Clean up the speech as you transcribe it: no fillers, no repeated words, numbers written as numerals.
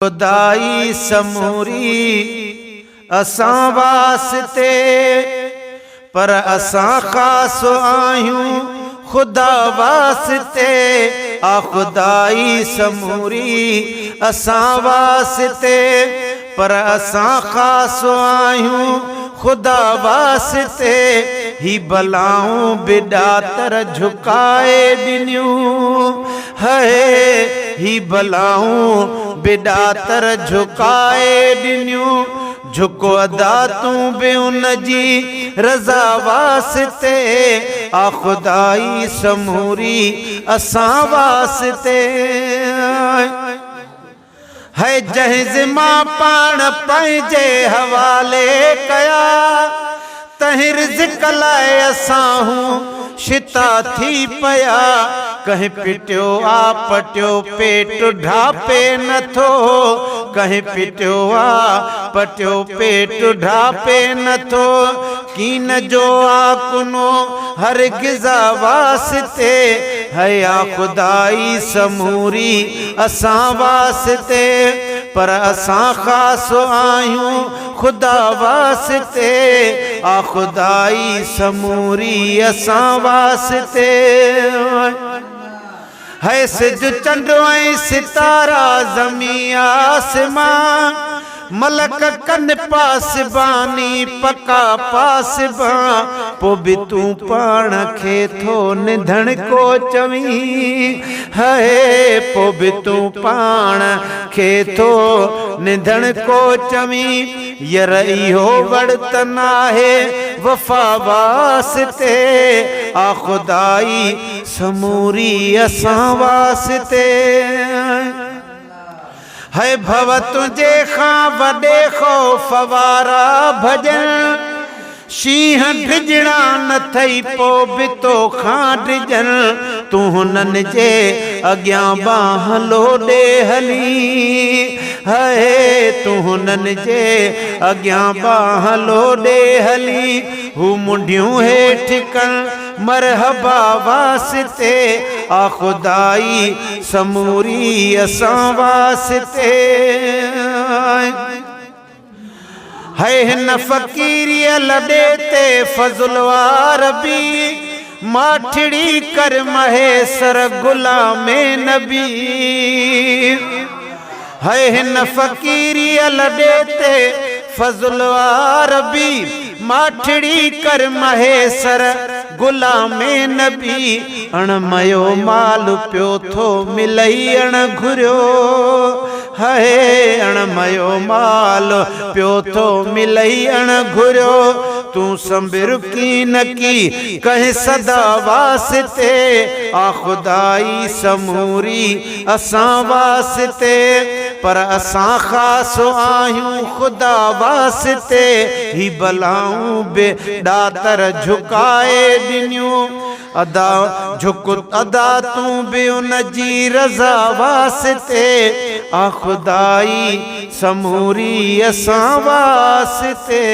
खुदाई समूरी असां वास्ते, पर असां ख़ास आहियूं खुदा वास्ते। आ खुदाई समूरी असां वास्ते, पर असां ख़ास आहियूं खुदा वास्ते। ही बलाऊं बिडातर झुकाए ॾिनियूं है, ही बलाऊं बिडातर झुकाए ॾिनियूं। झुको अदा तूं बि उन जी रज़ा वास्ते। आ खुदाई समूरी असां वास्ते है। जहिं ज़िमा पाण पंहिंजे हवाले कया, तहिं रिज़्क़ लाइ असां हूं शिता थी पया। कहीं पिटियो आ पटियो पेट ढापे नथो, कहीं पिटियो आ पटियो पेट ढापे नथो। कीन जो आकुनो हर गिज़ा वास्ते है। आ खुदाई समूरी असां वास्ते, पर असां ख़ास आहियूं खुदा वास्ते। आ खुदाई समूरी असां वास्ते है। सिज चंड ऐं सितारा ज़मीं आसमां, मलक कन पासबानी पका पासबां। पो बि तूं पाण खे थो निधण को चवीं है, पो बि तूं पाण खे थो निधण को चवीं। यर इहो वर्तन आहे वफ़ा वास्ते। आ खुदाई समूरी असां वास्ते है। भव तुझे खां वॾे ख़ौफ़ वारा भॼन, शींहं डिॼणा न थई पो बि तोखां डिॼन। तूं हुननि जे अॻियां बांह लोॾे हली है, तूं हुननि जे अॻियां बांह लोॾे हली। हू मुंडियूं हेठि कनि मरहबा वास्ते। आ खुदाई समूरी असां वास्ते है। हिन फ़क़ीरीअ लॾे ते फ़ज़ुल वार बि, माठड़ी कर महेसर गुलामे नबी है। हिन फ़क़ीरीअ लॾे ते फ़ज़ुल वार बि, माठड़ी कर महेसर गुलामे नबी। अणमयो माल पियो थो मिलई अण घुरियो है, अणमयो माल पियो थो मिलई अण घुरियो। तूं संबिर की न की कहीं सदा वास्ते। आ खुदाई समूरी असां वास्ते, पर असां ख़ास आहियूं खुदा वास्ते। ही बलाऊं बेॾातर झुकाए ॾिनियूं, अदा झुक अदा तूं बि उन जी रज़ा वास्ते। आ खुदाई समूरी असां वास्ते।